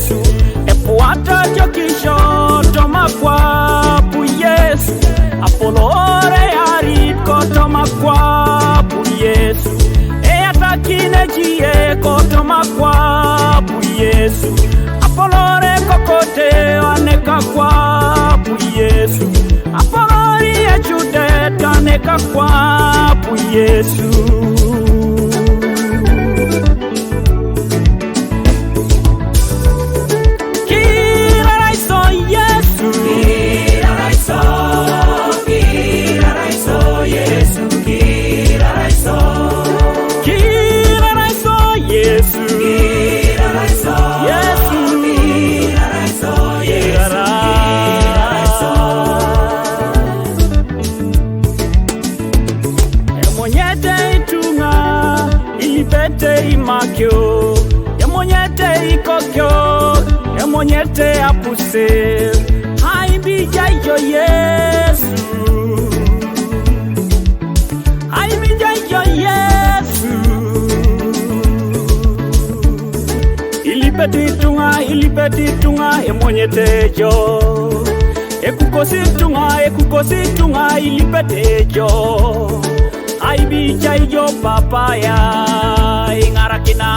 Yesu epuata jokisho toma kwa pu Yesu apolore ari kotoma kwa pu Yesu atakine jie kotoma kwa pu Yesu apolore kokote aneka kwa pu Yesu apolori ejude taneka kwa pu Yesu. Imakyo emonyete ikokyo emonyete apuse haibija yo Yesu haibija yo Yesu ilipeti tunga emonyete jo ekukosi tunga ilipete jo haibija yo papaya ingarakina